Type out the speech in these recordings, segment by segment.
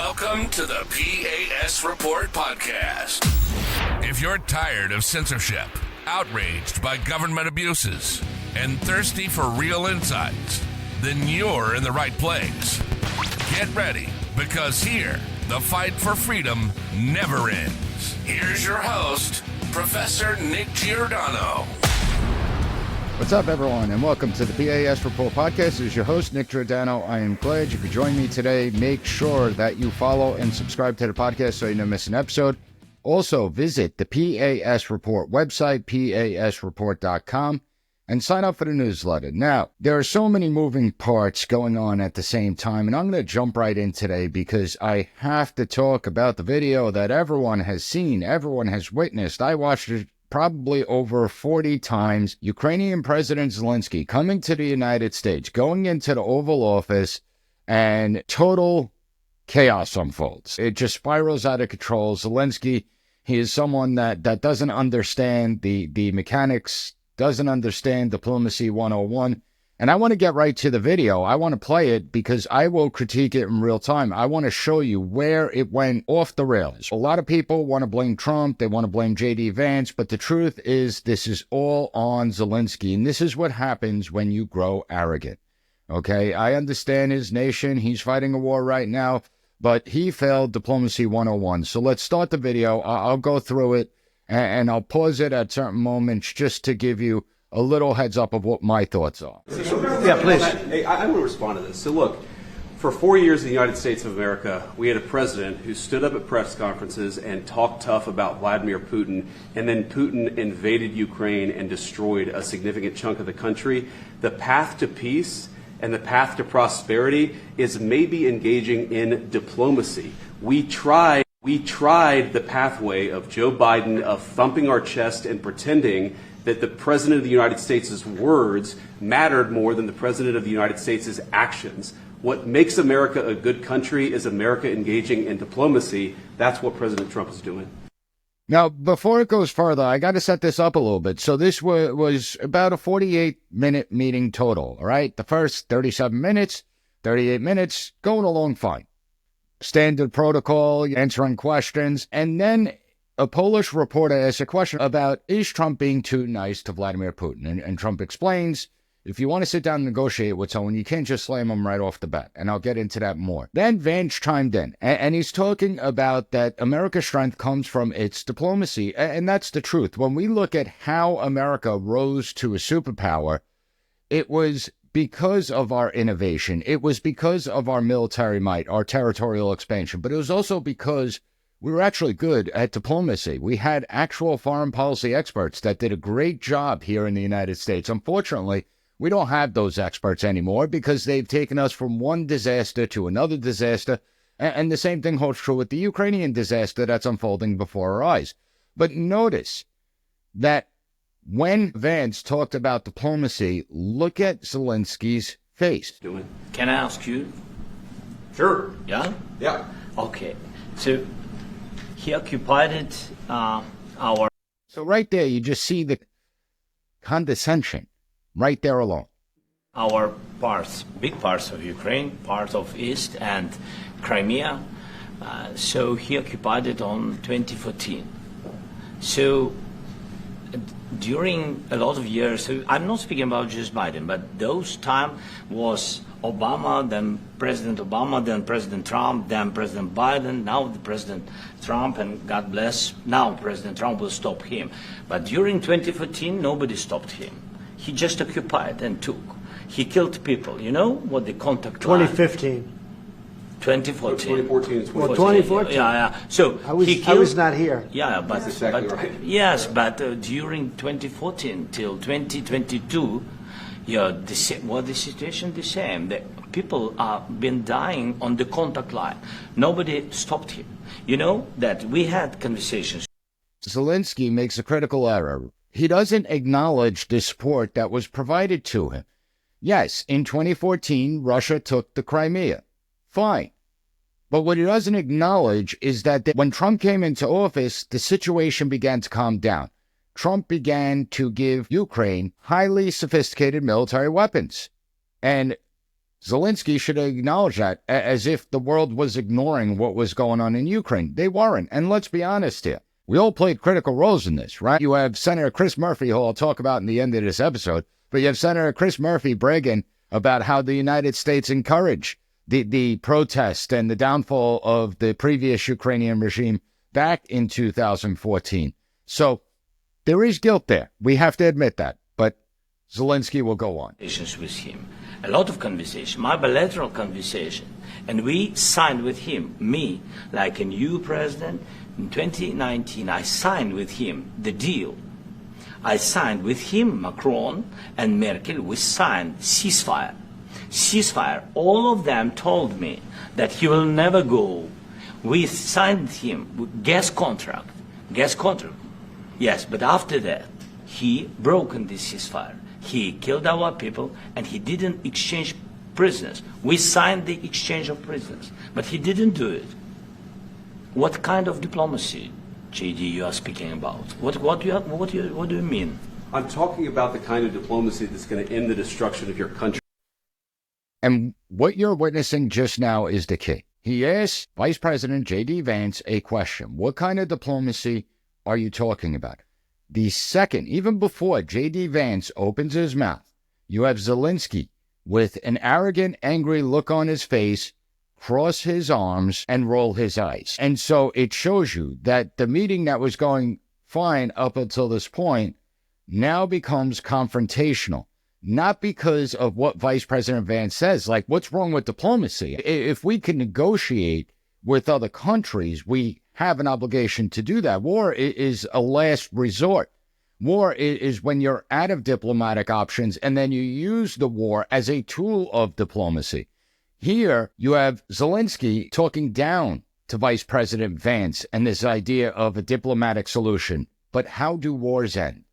Welcome to the P.A.S. Report podcast. If you're tired of censorship, outraged by government abuses, and thirsty for real insights, then you're in the right place. Get ready, because here, the fight for freedom never ends. Here's your host, Professor Nick Giordano. What's up, everyone, and welcome to the P.A.S. Report podcast. This is your host, Nick Giordano. I am glad you could join me today. Make sure that you follow and subscribe to the podcast so you don't miss an episode. Also, visit the P.A.S. Report website, pasreport.com, and sign up for the newsletter. Now, there are so many moving parts going on at the same time, and I'm going to jump right in today because I have to talk about the video that everyone has seen, everyone has witnessed. I watched it probably over 40 times. Ukrainian President Zelenskyy coming to the United States, going into the Oval Office, and total chaos unfolds. It just spirals out of control. Zelenskyy, he is someone that doesn't understand the mechanics, doesn't understand diplomacy 101. And I want to get right to the video. I want to play it because I will critique it in real time. I want to show you where it went off the rails. A lot of people want to blame Trump. They want to blame J.D. Vance. But the truth is this is all on Zelenskyy. And this is what happens when you grow arrogant. Okay, I understand his nation. He's fighting a war right now. But he failed diplomacy 101. So let's start the video. I'll go through it. And I'll pause it at certain moments just to give you a little heads up of what my thoughts are. Yeah, please. I want to respond to this. So look, for 4 years in the United States of America, we had a president who stood up at press conferences and talked tough about Vladimir Putin, and then Putin invaded Ukraine and destroyed a significant chunk of the country. The path to peace and the path to prosperity is maybe engaging in diplomacy. We tried the pathway of Joe Biden, of thumping our chest and pretending that the President of the United States' words mattered more than the President of the United States' actions. What makes America a good country is America engaging in diplomacy. That's what President Trump is doing. Now, before it goes further, I got to set this up a little bit. So this was about a 48-minute meeting total, all right? The first 37 minutes, 38 minutes, going along fine. Standard protocol, answering questions, and then a Polish reporter asked a question about, is Trump being too nice to Vladimir Putin? And Trump explains, if you want to sit down and negotiate with someone, you can't just slam him right off the bat. And I'll get into that more. Then Vance chimed in, and he's talking about that America's strength comes from its diplomacy. And that's the truth. When we look at how America rose to a superpower, it was because of our innovation. It was because of our military might, our territorial expansion. But it was also because we were actually good at diplomacy. We had actual foreign policy experts that did a great job here in the United States. Unfortunately, we don't have those experts anymore because they've taken us from one disaster to another disaster. And the same thing holds true with the Ukrainian disaster that's unfolding before our eyes. But notice that when Vance talked about diplomacy, look at Zelenskyy's face. Can I ask you? Sure. Yeah? Yeah. Okay. So he occupied our... So right there, you just see the condescension right there alone. Our parts, big parts of Ukraine, part of East and Crimea. So he occupied it on 2014. So during a lot of years, so I'm not speaking about just Biden, but those time was Obama, then President Obama, then President Trump, then President Biden, now the President Trump, and God bless, now President Trump will stop him. But during 2014, nobody stopped him. He just occupied and took. He killed people. You know what the contact 2015. 2014. 2014. Well, 2014. Yeah. So I was not here. Yeah, but, That's exactly right. Yes, but during 2014 till 2022, yeah, the situation the same. The people have been dying on the contact line. Nobody stopped him. You know that we had conversations. Zelenskyy makes a critical error. He doesn't acknowledge the support that was provided to him. Yes, in 2014, Russia took the Crimea. Fine. But what he doesn't acknowledge is that when Trump came into office, the situation began to calm down. Trump began to give Ukraine highly sophisticated military weapons. And Zelenskyy should acknowledge that, as if the world was ignoring what was going on in Ukraine. They weren't. And let's be honest here. We all played critical roles in this, right? You have Senator Chris Murphy, who I'll talk about in the end of this episode, but you have Senator Chris Murphy bragging about how the United States encouraged the protest and the downfall of the previous Ukrainian regime back in 2014. So there is guilt there. We have to admit that. But Zelenskyy will go on. With him, a lot of conversation, my bilateral conversation, and we signed with him, me, like a new president. In 2019, I signed with him the deal. I signed with him, Macron and Merkel, we signed ceasefire. Ceasefire. All of them told me that he will never go. We signed him gas contract. Gas contract. Yes, but after that, he broken this ceasefire. He killed our people and he didn't exchange prisoners. We signed the exchange of prisoners, but he didn't do it. What kind of diplomacy, JD, you are speaking about? What do you mean? I'm talking about the kind of diplomacy that's going to end the destruction of your country. And what you're witnessing just now is the key. He asked Vice President J.D. Vance a question. What kind of diplomacy are you talking about? The second, even before J.D. Vance opens his mouth, you have Zelenskyy with an arrogant, angry look on his face, cross his arms, and roll his eyes. And so it shows you that the meeting that was going fine up until this point now becomes confrontational. Not because of what Vice President Vance says, like, what's wrong with diplomacy? If we can negotiate with other countries, we have an obligation to do that. War is a last resort. War is when you're out of diplomatic options and then you use the war as a tool of diplomacy. Here you have Zelenskyy talking down to Vice President Vance and this idea of a diplomatic solution. But how do wars end?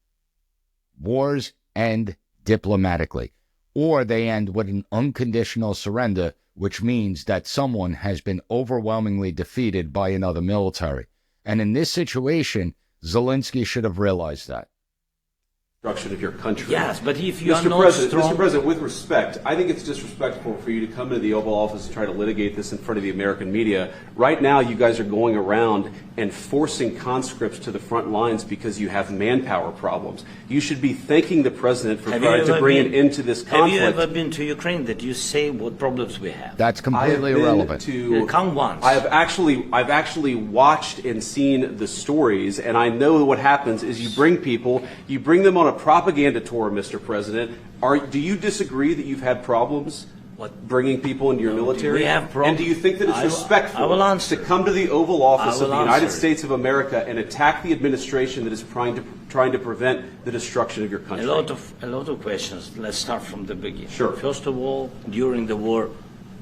Wars end diplomatically, or they end with an unconditional surrender, which means that someone has been overwhelmingly defeated by another military. And in this situation, Zelenskyy should have realized that. Destruction of your country. Yes, but if you are not Mr. President, with respect, I think it's disrespectful for you to come into the Oval Office and try to litigate this in front of the American media. Right now, you guys are going around and forcing conscripts to the front lines because you have manpower problems. You should be thanking the President for trying to bring an end to this conflict. Have you ever been to Ukraine that you say what problems we have? That's completely irrelevant. Come once. I've actually watched and seen the stories, and I know what happens is you bring them on a propaganda tour, Mr. President. Do you disagree that you've had problems bringing people into your military? We have problems. And do you think that it's respectful to come to the Oval Office of the United States of America and attack the administration that is trying to prevent the destruction of your country? A lot of questions. Let's start from the beginning. Sure. First of all, during the war,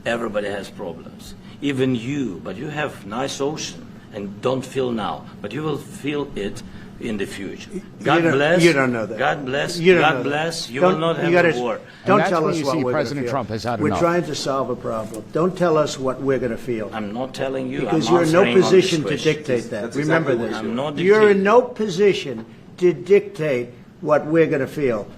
everybody has problems. Even you, but you have nice ocean and don't feel now, but you will feel it in the future. God bless. You don't know that. God bless. You don't God know bless. that. You will not have a war. Don't that's tell when us you what see we're President gonna Trump feel. has had We're enough. trying to solve a problem. Don't tell us what we're going to feel. I'm not telling you. Because I'm you're in no answering on this position to question. dictate that. That's Remember exactly this. what I'm not You're dictating. in no position to dictate what we're going to feel.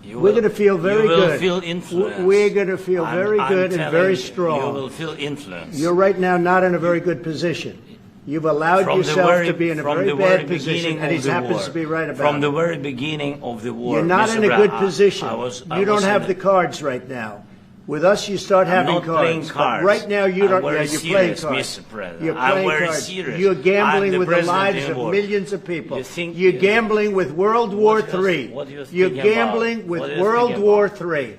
We're going to feel very You will good. feel influence. We're going to feel very good and very strong. You will feel influence. You're right now not in a very good position. You've allowed yourself to be in a very bad position, and he happens to be right about it. From the very beginning of the war. You're not Mr. in a Brown, good position. I You don't was have in the cards right now. With us, you start having not playing cards. cards. But right now, you don't. I'm very You're playing serious, cards. Mr. President. You're I'm playing very cards. serious. You're gambling I'm the with the president lives in of war. millions of people. You think- You're gambling with World War What III. what do you You're think about? gambling with What do you World think War about? III.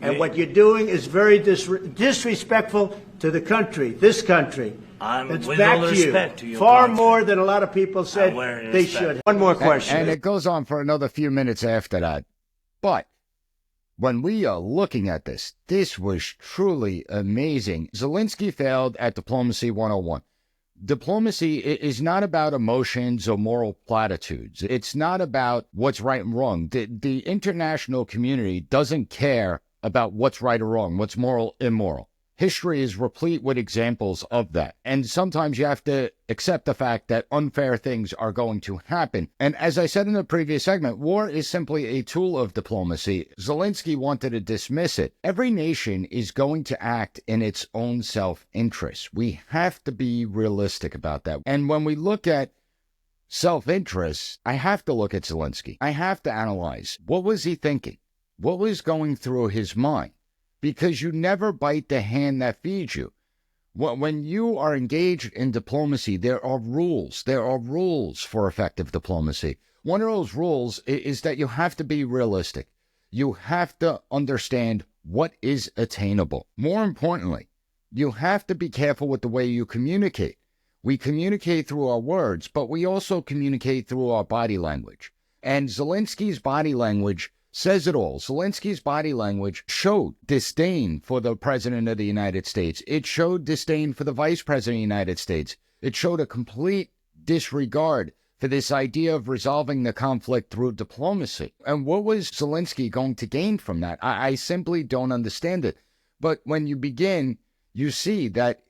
And You- what you're doing is very disrespectful to the country, this country. It's with back all to respect to you. your Far country. more than a lot of people said very they respect. should. One more question. And it goes on for another few minutes after that. But when we are looking at this, this was truly amazing. Zelenskyy failed at Diplomacy 101. Diplomacy is not about emotions or moral platitudes. It's not about what's right and wrong. The international community doesn't care about what's right or wrong, what's moral, immoral. History is replete with examples of that. And sometimes you have to accept the fact that unfair things are going to happen. And as I said in the previous segment, war is simply a tool of diplomacy. Zelenskyy wanted to dismiss it. Every nation is going to act in its own self-interest. We have to be realistic about that. And when we look at self-interest, I have to look at Zelenskyy. I have to analyze, what was he thinking? What was going through his mind? Because you never bite the hand that feeds you. When you are engaged in diplomacy, there are rules. There are rules for effective diplomacy. One of those rules is that you have to be realistic. You have to understand what is attainable. More importantly, you have to be careful with the way you communicate. We communicate through our words, but we also communicate through our body language. And Zelenskyy's body language says it all. Zelenskyy's body language showed disdain for the President of the United States. It showed disdain for the Vice President of the United States. It showed a complete disregard for this idea of resolving the conflict through diplomacy. And what was Zelenskyy going to gain from that? I simply don't understand it. But when you begin, you see that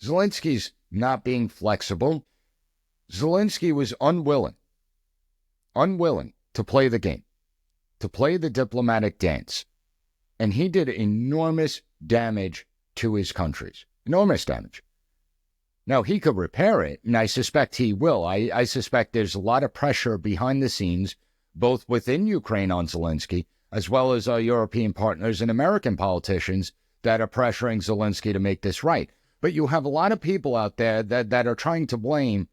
Zelenskyy's not being flexible. Zelenskyy was unwilling to play the game, to play the diplomatic dance. And he did enormous damage to his countries. Enormous damage. Now, he could repair it, and I suspect he will. I suspect there's a lot of pressure behind the scenes, both within Ukraine on Zelenskyy, as well as our European partners and American politicians that are pressuring Zelenskyy to make this right. But you have a lot of people out there that are trying to blame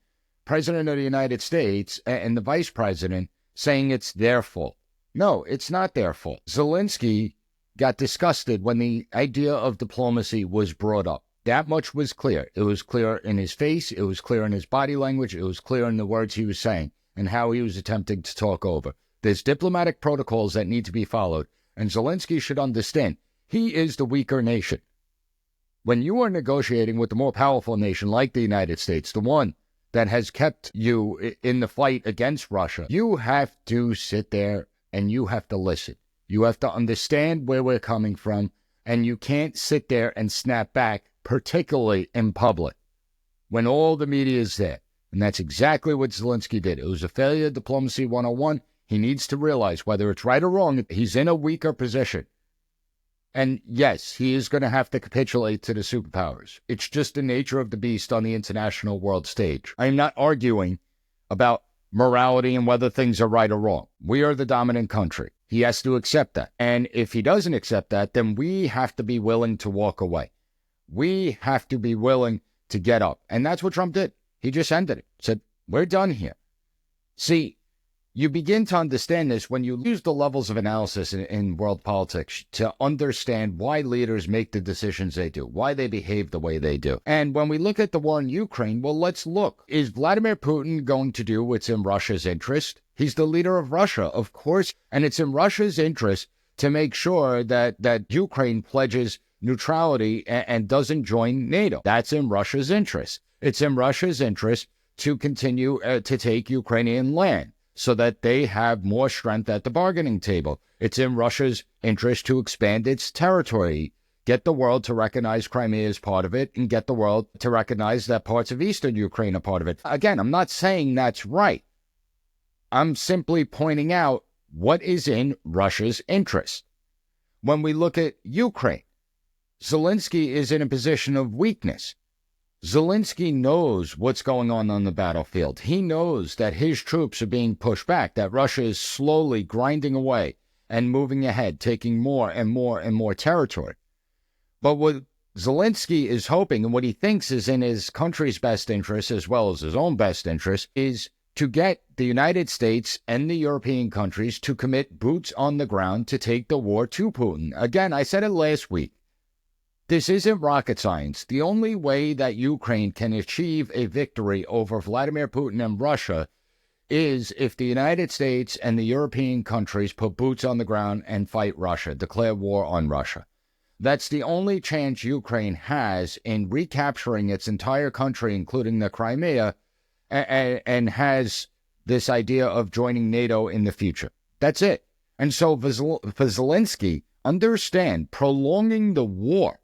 President of the United States and the Vice President, saying it's their fault. No, it's not their fault. Zelenskyy got disgusted when the idea of diplomacy was brought up. That much was clear. It was clear in his face. It was clear in his body language. It was clear in the words he was saying and how he was attempting to talk over. There's diplomatic protocols that need to be followed, and Zelenskyy should understand he is the weaker nation. When you are negotiating with the more powerful nation like the United States, the one that has kept you in the fight against Russia, you have to sit there and you have to listen. You have to understand where we're coming from, and you can't sit there and snap back, particularly in public, when all the media is there. And that's exactly what Zelenskyy did. It was a failure of diplomacy 101. He needs to realize, whether it's right or wrong, he's in a weaker position. And yes, he is going to have to capitulate to the superpowers. It's just the nature of the beast on the international world stage. I'm not arguing about morality and whether things are right or wrong. We are the dominant country. He has to accept that. And if he doesn't accept that, then we have to be willing to walk away. We have to be willing to get up. And that's what Trump did. He just ended it. Said, we're done here. See, you begin to understand this when you use the levels of analysis in world politics to understand why leaders make the decisions they do, why they behave the way they do. And when we look at the war in Ukraine, well, let's look. Is Vladimir Putin going to do what's in Russia's interest? He's the leader of Russia, of course, and it's in Russia's interest to make sure that Ukraine pledges neutrality and doesn't join NATO. That's in Russia's interest. It's in Russia's interest to continue to take Ukrainian land, so that they have more strength at the bargaining table. It's in Russia's interest to expand its territory, get the world to recognize Crimea as part of it, and get the world to recognize that parts of eastern Ukraine are part of it. Again, I'm not saying that's right. I'm simply pointing out what is in Russia's interest. When we look at Ukraine, Zelenskyy is in a position of weakness. Zelenskyy knows what's going on the battlefield. He knows that his troops are being pushed back, that Russia is slowly grinding away and moving ahead, taking more and more and more territory. But what Zelenskyy is hoping, and what he thinks is in his country's best interest, as well as his own best interest, is to get the United States and the European countries to commit boots on the ground to take the war to Putin. Again, I said it last week. This isn't rocket science. The only way that Ukraine can achieve a victory over Vladimir Putin and Russia is if the United States and the European countries put boots on the ground and fight Russia, declare war on Russia. That's the only chance Ukraine has in recapturing its entire country, including the Crimea, and has this idea of joining NATO in the future. That's it. And so for Zelenskyy, understand, prolonging the war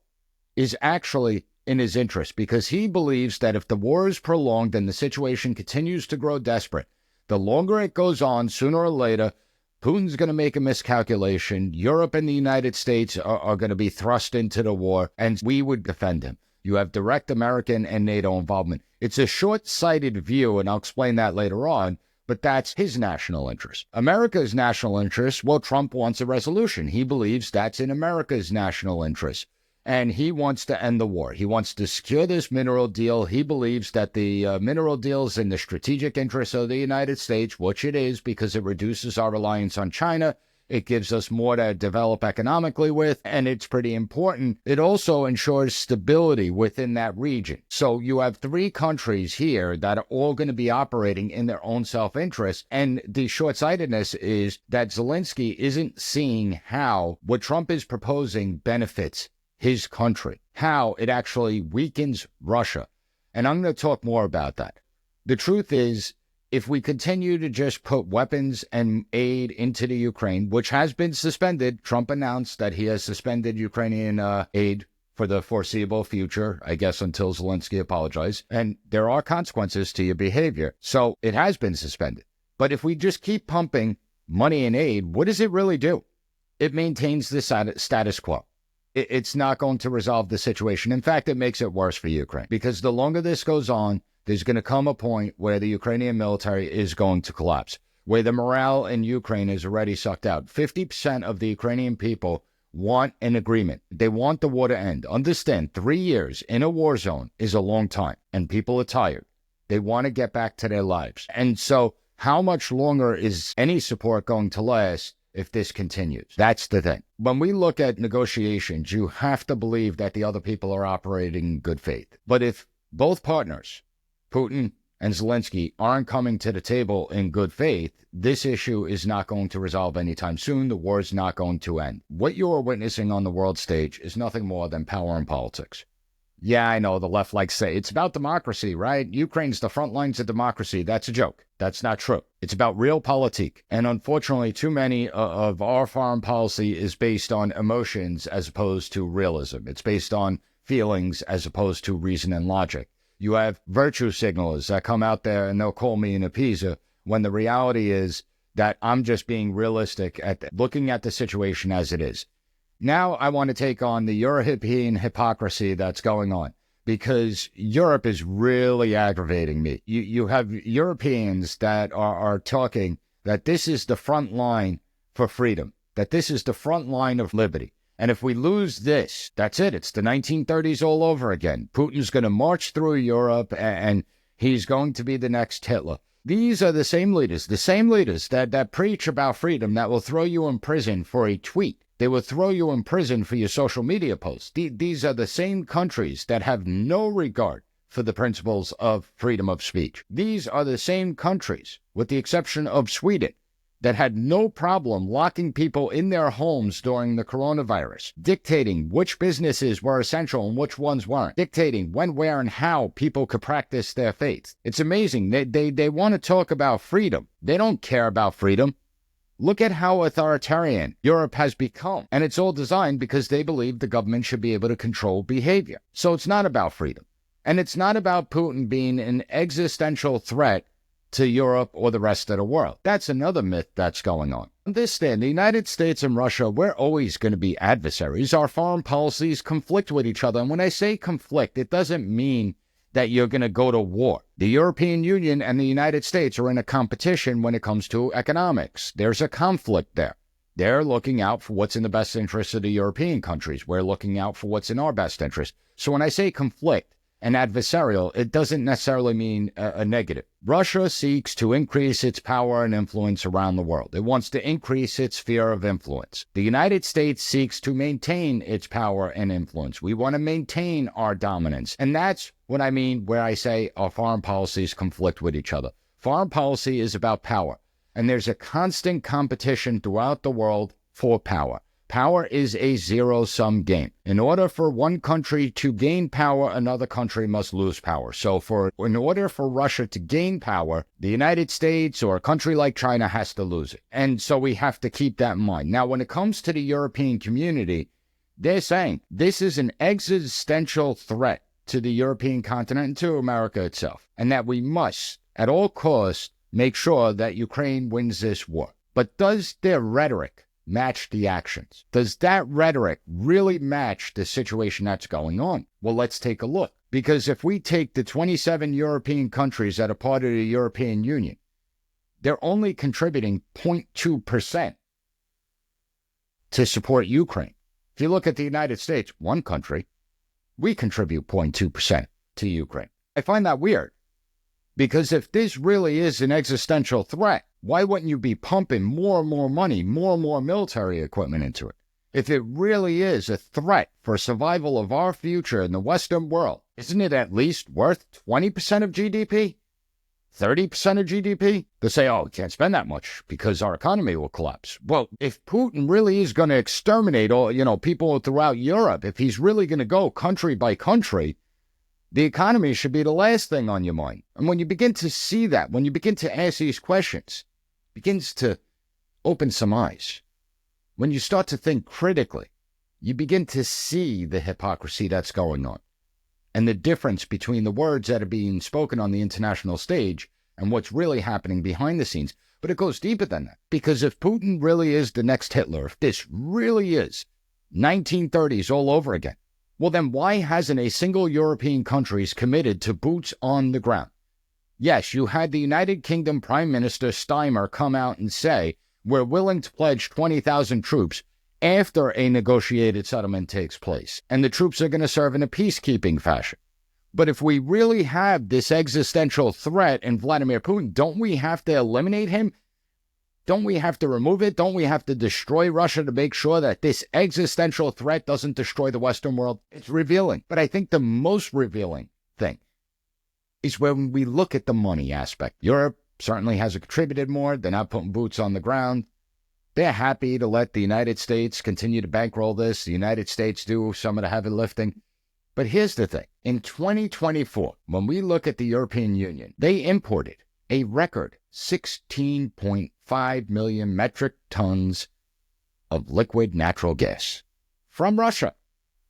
is actually in his interest, because he believes that if the war is prolonged and the situation continues to grow desperate, the longer it goes on, sooner or later, Putin's going to make a miscalculation. Europe and the United States are going to be thrust into the war, and we would defend him. You have direct American and NATO involvement. It's a short-sighted view, and I'll explain that later on, but that's his national interest. America's national interest, well, Trump wants a resolution. He believes that's in America's national interest, and he wants to end the war. He wants to secure this mineral deal. He believes that the mineral deal is in the strategic interest of the United States, which it is, because it reduces our reliance on China. It gives us more to develop economically with, and it's pretty important. It also ensures stability within that region. So you have three countries here that are all going to be operating in their own self-interest, and the short-sightedness is that Zelenskyy isn't seeing how what Trump is proposing benefits his country, how it actually weakens Russia. And I'm going to talk more about that. The truth is, if we continue to just put weapons and aid into the Ukraine, which has been suspended, Trump announced that he has suspended Ukrainian aid for the foreseeable future, I guess until Zelenskyy apologized. And there are consequences to your behavior. So it has been suspended. But if we just keep pumping money and aid, what does it really do? It maintains the status quo. It's not going to resolve the situation. In fact, it makes it worse for Ukraine, because the longer this goes on, there's going to come a point where the Ukrainian military is going to collapse, where the morale in Ukraine is already sucked out. 50% of the Ukrainian people want an agreement. They want the war to end. Understand, 3 years in a war zone is a long time, and people are tired. They want to get back to their lives. And so how much longer is any support going to last if this continues? That's the thing. When we look at negotiations, you have to believe that the other people are operating in good faith. But if both partners, Putin and Zelenskyy, aren't coming to the table in good faith, this issue is not going to resolve anytime soon. The war is not going to end. What you are witnessing on the world stage is nothing more than power and politics. Yeah, I know the left likes to say it's about democracy, right? Ukraine's the front lines of democracy. That's a joke. That's not true. It's about realpolitik. And unfortunately, too many of our foreign policy is based on emotions as opposed to realism. It's based on feelings as opposed to reason and logic. You have virtue signalers that come out there and they'll call me an appeaser, when the reality is that I'm just being realistic at looking at the situation as it is. Now I want to take on the European hypocrisy that's going on, because Europe is really aggravating me. You have Europeans that are talking that this is the front line for freedom, that this is the front line of liberty. And if we lose this, that's it. It's the 1930s all over again. Putin's going to march through Europe and he's going to be the next Hitler. These are the same leaders that preach about freedom, that will throw you in prison for a tweet. They will throw you in prison for your social media posts. These are the same countries that have no regard for the principles of freedom of speech. These are the same countries, with the exception of Sweden, that had no problem locking people in their homes during the coronavirus, dictating which businesses were essential and which ones weren't, dictating when, where, and how people could practice their faith. It's amazing. They want to talk about freedom. They don't care about freedom. Look at how authoritarian Europe has become. And it's all designed because they believe the government should be able to control behavior. So it's not about freedom. And it's not about Putin being an existential threat to Europe or the rest of the world. That's another myth that's going on. Understand, the United States and Russia, we're always going to be adversaries. Our foreign policies conflict with each other. And when I say conflict, it doesn't mean that you're going to go to war. The European Union and the United States are in a competition when it comes to economics. There's a conflict there. They're looking out for what's in the best interest of the European countries. We're looking out for what's in our best interest. So when I say conflict and adversarial, it doesn't necessarily mean a negative. Russia seeks to increase its power and influence around the world. It wants to increase its sphere of influence. The United States seeks to maintain its power and influence. We want to maintain our dominance. And that's what I mean where I say our foreign policies conflict with each other. Foreign policy is about power. And there's a constant competition throughout the world for power. Power is a zero-sum game. In order for one country to gain power, another country must lose power. So in order for Russia to gain power, the United States or a country like China has to lose it. And so we have to keep that in mind. Now, when it comes to the European community, They're saying this is an existential threat to the European continent and to America itself, and that we must, at all costs, make sure that Ukraine wins this war. But does their rhetoric match the actions? Does that rhetoric really match the situation that's going on? Well, let's take a look. Because if we take the 27 European countries that are part of the European Union, they're only contributing 0.2% to support Ukraine. If you look at the United States, one country, we contribute 0.2% to Ukraine. I find that weird. Because if this really is an existential threat, why wouldn't you be pumping more and more money, more and more military equipment into it? If it really is a threat for survival of our future in the Western world, isn't it at least worth 20% of GDP? 30% of GDP? They say, oh, we can't spend that much because our economy will collapse. Well, if Putin really is going to exterminate all, people throughout Europe, if he's really going to go country by country, the economy should be the last thing on your mind. And when you begin to see that, when you begin to ask these questions, it begins to open some eyes. When you start to think critically, you begin to see the hypocrisy that's going on and the difference between the words that are being spoken on the international stage and what's really happening behind the scenes. But it goes deeper than that. Because if Putin really is the next Hitler, if this really is 1930s all over again, well, then why hasn't a single European country committed to boots on the ground? Yes, you had the United Kingdom Prime Minister Steimer come out and say, we're willing to pledge 20,000 troops after a negotiated settlement takes place, and the troops are going to serve in a peacekeeping fashion. But if we really have this existential threat in Vladimir Putin, don't we have to eliminate him? Don't we have to remove it? Don't we have to destroy Russia to make sure that this existential threat doesn't destroy the Western world? It's revealing. But I think the most revealing thing is when we look at the money aspect. Europe certainly has contributed more. They're not putting boots on the ground. They're happy to let the United States continue to bankroll this. The United States do some of the heavy lifting. But here's the thing. In 2024, when we look at the European Union, they imported a record 16.5 million metric tons of liquid natural gas from Russia.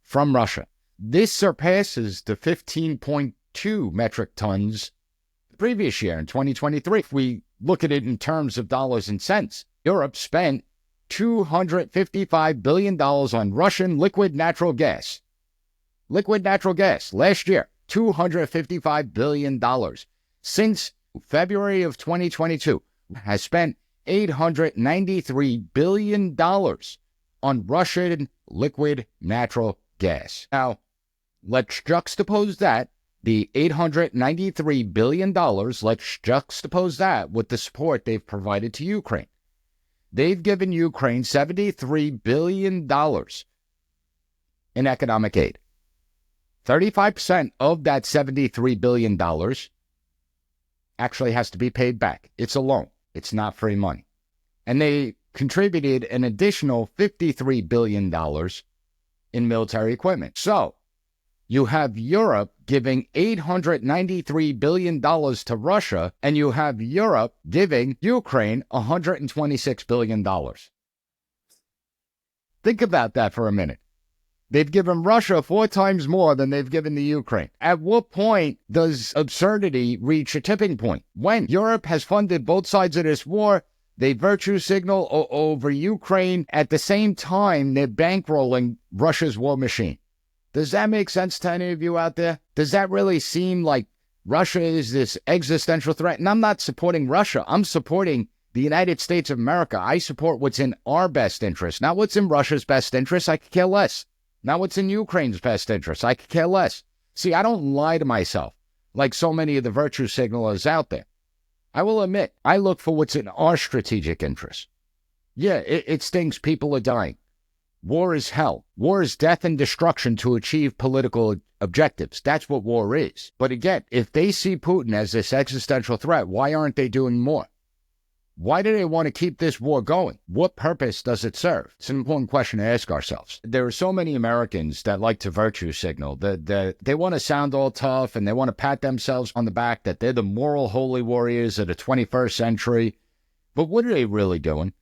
From Russia. This surpasses the 15.2 metric tons the previous year in 2023. If we look at it in terms of dollars and cents, Europe spent $255 billion on Russian liquid natural gas. Liquid natural gas last year, $255 billion. Since February of 2022, has spent $893 billion on Russian liquid natural gas. Now, let's juxtapose that, the $893 billion, let's juxtapose that with the support they've provided to Ukraine. They've given Ukraine $73 billion in economic aid. 35% of that $73 billion actually has to be paid back. It's a loan. It's not free money. And they contributed an additional $53 billion in military equipment. So you have Europe giving $893 billion to Russia, and you have Europe giving Ukraine $126 billion. Think about that for a minute. They've given Russia 4 times more than they've given the Ukraine. At what point does absurdity reach a tipping point? When Europe has funded both sides of this war, they virtue signal over Ukraine. At the same time, they're bankrolling Russia's war machine. Does that make sense to any of you out there? Does that really seem like Russia is this existential threat? And I'm not supporting Russia. I'm supporting the United States of America. I support what's in our best interest, not what's in Russia's best interest. I could care less. Not what's in Ukraine's best interest. I could care less. See, I don't lie to myself like so many of the virtue signalers out there. I will admit, I look for what's in our strategic interest. Yeah, it stings. People are dying. War is hell. War is death and destruction to achieve political objectives. That's what war is. But again, if they see Putin as this existential threat, why aren't they doing more? Why do they want to keep this war going? What purpose does it serve? It's an important question to ask ourselves. There are so many Americans that like to virtue signal, that they want to sound all tough and they want to pat themselves on the back that they're the moral holy warriors of the 21st century. But what are they really doing?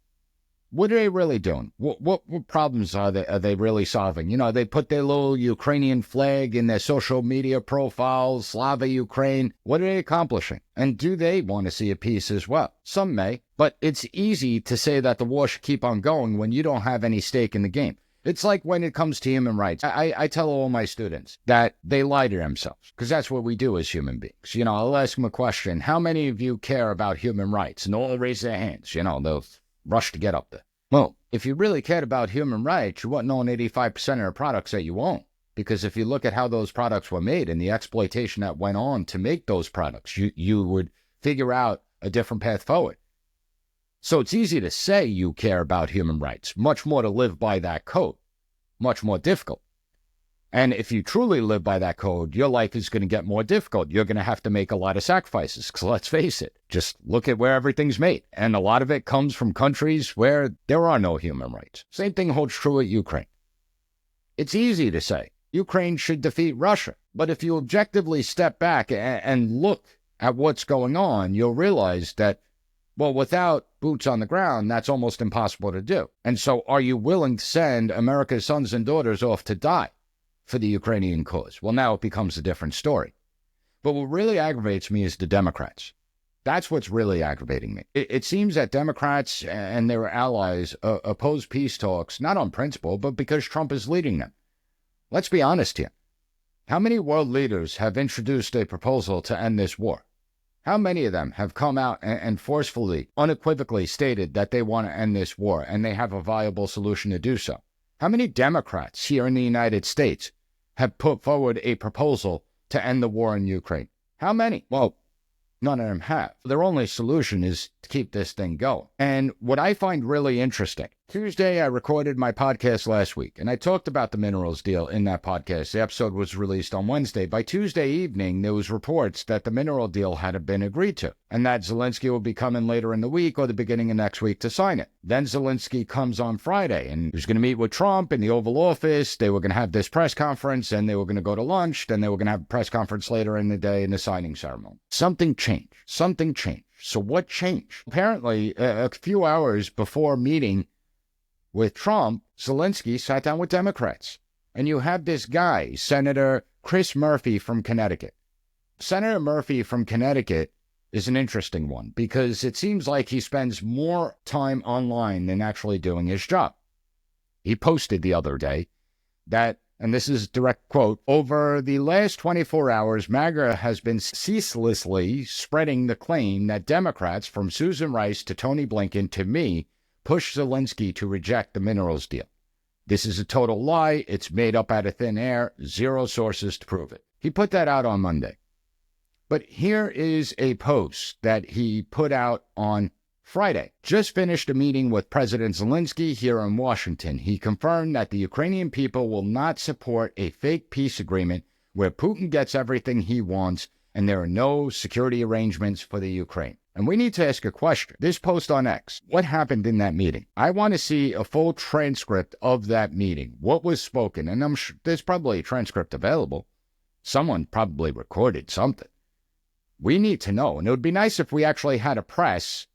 What are they really doing? What problems are they really solving? You know, they put their little Ukrainian flag in their social media profiles, Slava Ukraine. What are they accomplishing? And do they want to see a peace as well? Some may, but it's easy to say that the war should keep on going when you don't have any stake in the game. It's like when it comes to human rights. I tell all my students that they lie to themselves, because that's what we do as human beings. You know, I'll ask them a question. How many of you care about human rights? And all raise their hands. You know, they'll rush to get up there. Well, if you really cared about human rights, you wouldn't own 85% of the products that you own. Because if you look at how those products were made and the exploitation that went on to make those products, you would figure out a different path forward. So it's easy to say you care about human rights, much more to live by that code, much more difficult. And if you truly live by that code, your life is going to get more difficult. You're going to have to make a lot of sacrifices, because let's face it, just look at where everything's made. And a lot of it comes from countries where there are no human rights. Same thing holds true at Ukraine. It's easy to say Ukraine should defeat Russia. But if you objectively step back and look at what's going on, you'll realize that, well, without boots on the ground, that's almost impossible to do. And so are you willing to send America's sons and daughters off to die for the Ukrainian cause? Well, now it becomes a different story. But what really aggravates me is the Democrats. That's what's really aggravating me. It seems that Democrats and their allies oppose peace talks, not on principle, but because Trump is leading them. Let's be honest here. How many world leaders have introduced a proposal to end this war? How many of them have come out and forcefully, unequivocally stated that they want to end this war and they have a viable solution to do so? How many Democrats here in the United States have put forward a proposal to end the war in Ukraine? How many? Well, none of them have. Their only solution is to keep this thing going. And what I find really interesting, Tuesday I recorded my podcast last week, and I talked about the minerals deal in that podcast. The episode was released on Wednesday. By Tuesday evening, there was reports that the mineral deal had been agreed to, and that Zelenskyy will be coming later in the week or the beginning of next week to sign it. Then Zelenskyy comes on Friday, and he's going to meet with Trump in the Oval Office. They were going to have this press conference, and they were going to go to lunch. Then they were going to have a press conference later in the day in the signing ceremony. Something changed. Something changed. So what changed? Apparently, a few hours before meeting with Trump, Zelenskyy sat down with Democrats. And you have this guy, Senator Chris Murphy from Connecticut. Senator Murphy from Connecticut is an interesting one because it seems like he spends more time online than actually doing his job. He posted the other day that, and this is a direct quote, "Over the last 24 hours, MAGA has been ceaselessly spreading the claim that Democrats, from Susan Rice to Tony Blinken to me, pushed Zelenskyy to reject the minerals deal. This is a total lie. It's made up out of thin air. Zero sources to prove it." He put that out on Monday. But here is a post that he put out on Friday. "Just finished a meeting with President Zelenskyy here in Washington. He confirmed that the Ukrainian people will not support a fake peace agreement where Putin gets everything he wants and there are no security arrangements for the Ukraine." And we need to ask a question. This post on X, what happened in that meeting? I want to see a full transcript of that meeting. What was spoken? And I'm sure there's probably a transcript available. Someone probably recorded something. We need to know. And it would be nice if we actually had a press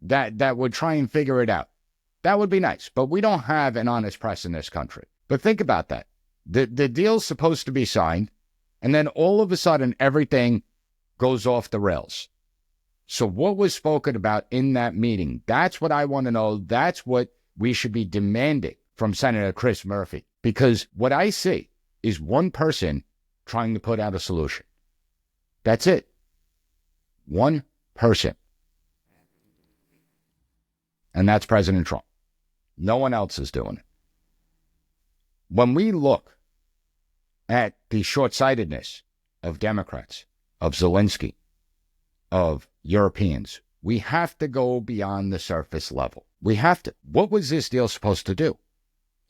that would try and figure it out. That would be nice. But we don't have an honest press in this country. But think about that. The deal's supposed to be signed, and then all of a sudden everything goes off the rails. So what was spoken about in that meeting? That's what I want to know. That's what we should be demanding from Senator Chris Murphy. Because what I see is one person trying to put out a solution. That's it. One person. And that's President Trump. No one else is doing it. When we look at the short-sightedness of Democrats, of Zelenskyy, of Europeans, we have to go beyond the surface level. We have to. What was this deal supposed to do?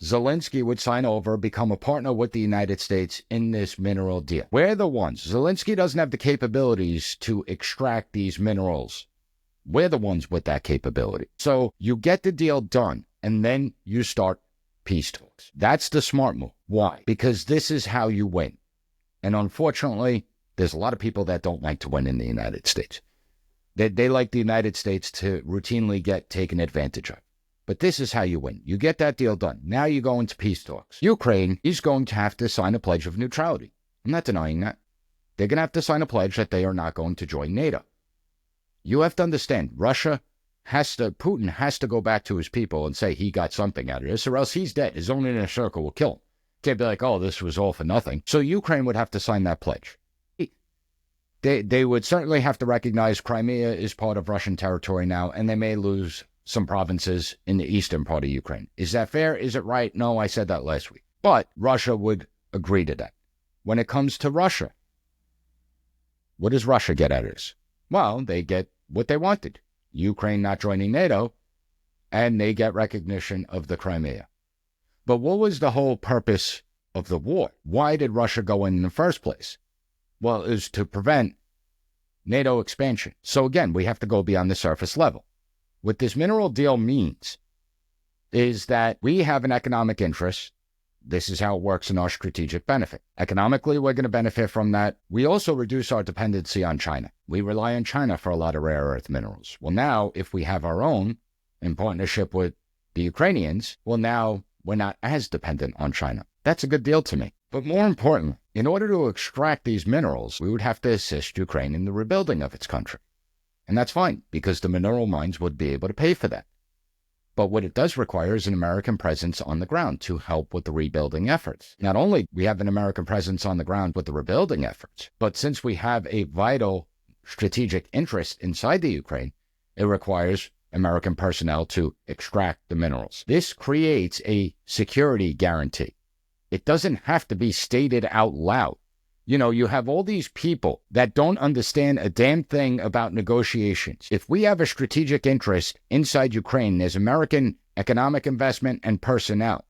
Zelenskyy would sign over, become a partner with the United States in this mineral deal. We're the ones. Zelenskyy doesn't have the capabilities to extract these minerals. We're the ones with that capability. So you get the deal done, and then you start peace talks. That's the smart move. Why? Because this is how you win. And unfortunately, there's a lot of people that don't like to win in the United States. They like the United States to routinely get taken advantage of. But this is how you win. You get that deal done. Now you go into peace talks. Ukraine is going to have to sign a pledge of neutrality. I'm not denying that. They're going to have to sign a pledge that they are not going to join NATO. You have to understand, Putin has to go back to his people and say he got something out of this, or else he's dead. His own inner circle will kill him. Can't be like, oh, this was all for nothing. So Ukraine would have to sign that pledge. They would certainly have to recognize Crimea is part of Russian territory now, and they may lose some provinces in the eastern part of Ukraine. Is that fair? Is it right? No, I said that last week. But Russia would agree to that. When it comes to Russia, what does Russia get out of this? Well, they get what they wanted. Ukraine not joining NATO, and they get recognition of the Crimea. But what was the whole purpose of the war? Why did Russia go in the first place? Well, it was to prevent NATO expansion. So again, we have to go beyond the surface level. What this mineral deal means is that we have an economic interest. This is how it works in our strategic benefit. Economically, we're going to benefit from that. We also reduce our dependency on China. We rely on China for a lot of rare earth minerals. Well, now, if we have our own in partnership with the Ukrainians, well, now we're not as dependent on China. That's a good deal to me. But more importantly, in order to extract these minerals, we would have to assist Ukraine in the rebuilding of its country. And that's fine, because the mineral mines would be able to pay for that. But what it does require is an American presence on the ground to help with the rebuilding efforts. Not only do we have an American presence on the ground with the rebuilding efforts, but since we have a vital strategic interest inside the Ukraine, it requires American personnel to extract the minerals. This creates a security guarantee. It doesn't have to be stated out loud. You know, you have all these people that don't understand a damn thing about negotiations. If we have a strategic interest inside Ukraine, there's American economic investment and personnel.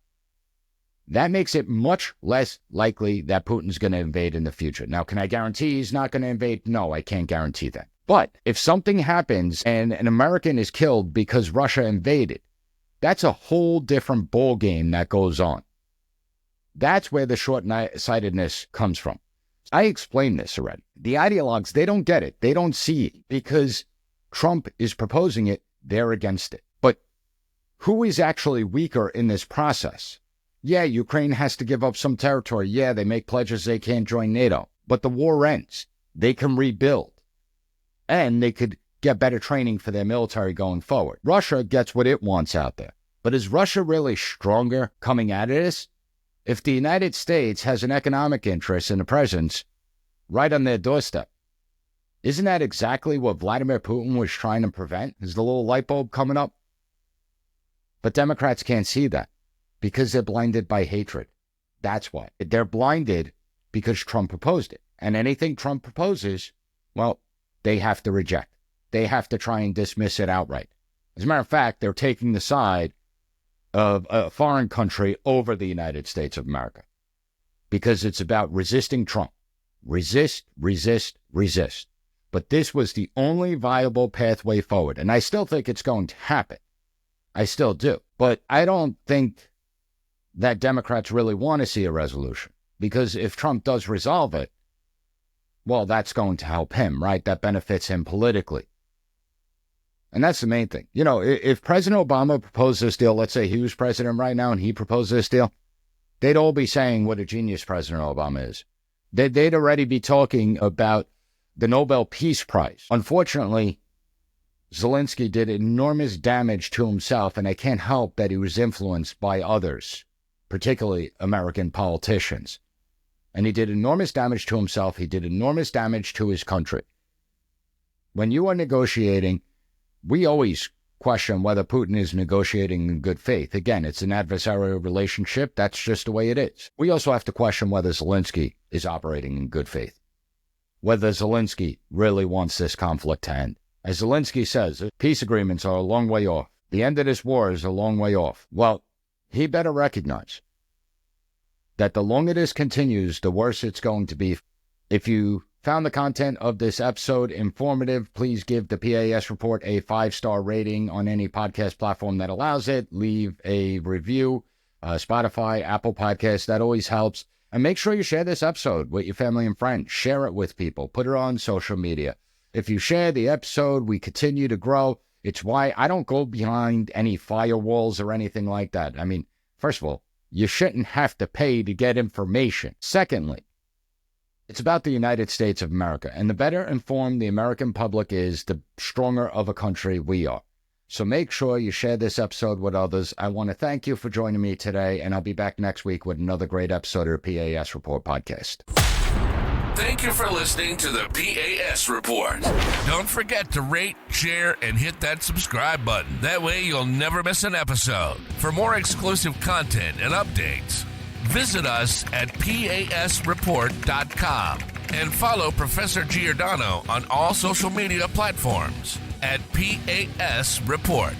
That makes it much less likely that Putin's going to invade in the future. Now, can I guarantee he's not going to invade? No, I can't guarantee that. But if something happens and an American is killed because Russia invaded, that's a whole different ballgame that goes on. That's where the short-sightedness comes from. I explained this already. The ideologues, they don't get it. They don't see it because Trump is proposing it. They're against it. But who is actually weaker in this process? Yeah, Ukraine has to give up some territory. Yeah, they make pledges they can't join NATO. But the war ends. They can rebuild. And they could get better training for their military going forward. Russia gets what it wants out there. But is Russia really stronger coming out of this? If the United States has an economic interest in a presence right on their doorstep, isn't that exactly what Vladimir Putin was trying to prevent? Is the little light bulb coming up? But Democrats can't see that because they're blinded by hatred. That's why. They're blinded because Trump proposed it. And anything Trump proposes, well, they have to reject. They have to try and dismiss it outright. As a matter of fact, they're taking the side of a foreign country over the United States of America because it's about resisting Trump. Resist, resist, resist. But this was the only viable pathway forward. And I still think it's going to happen. I still do. But I don't think that Democrats really want to see a resolution because if Trump does resolve it, well, that's going to help him, right? That benefits him politically. And that's the main thing. You know, if President Obama proposed this deal, let's say he was president right now and he proposed this deal, they'd all be saying what a genius President Obama is. They'd already be talking about the Nobel Peace Prize. Unfortunately, Zelenskyy did enormous damage to himself, and I can't help that he was influenced by others, particularly American politicians. And he did enormous damage to himself. He did enormous damage to his country. When you are negotiating, we always question whether Putin is negotiating in good faith. Again, it's an adversarial relationship. That's just the way it is. We also have to question whether Zelenskyy is operating in good faith, whether Zelenskyy really wants this conflict to end. As Zelenskyy says, peace agreements are a long way off. The end of this war is a long way off. Well, he better recognize that the longer this continues, the worse it's going to be. If you found the content of this episode informative, please give the P.A.S. report a 5-star rating on any podcast platform that allows it. Leave a review, Spotify, Apple Podcasts. That always helps. And make sure you share this episode with your family and friends. Share it with people. Put it on social media. If you share the episode, we continue to grow. It's why I don't go behind any firewalls or anything like that. I mean, first of all, you shouldn't have to pay to get information. Secondly, it's about the United States of America. And the better informed the American public is, the stronger of a country we are. So make sure you share this episode with others. I want to thank you for joining me today, and I'll be back next week with another great episode of the P.A.S. Report podcast. Thank you for listening to the P.A.S. Report. Don't forget to rate, share, and hit that subscribe button. That way you'll never miss an episode. For more exclusive content and updates, visit us at PASreport.com and follow Professor Giordano on all social media platforms at P.A.S. Report.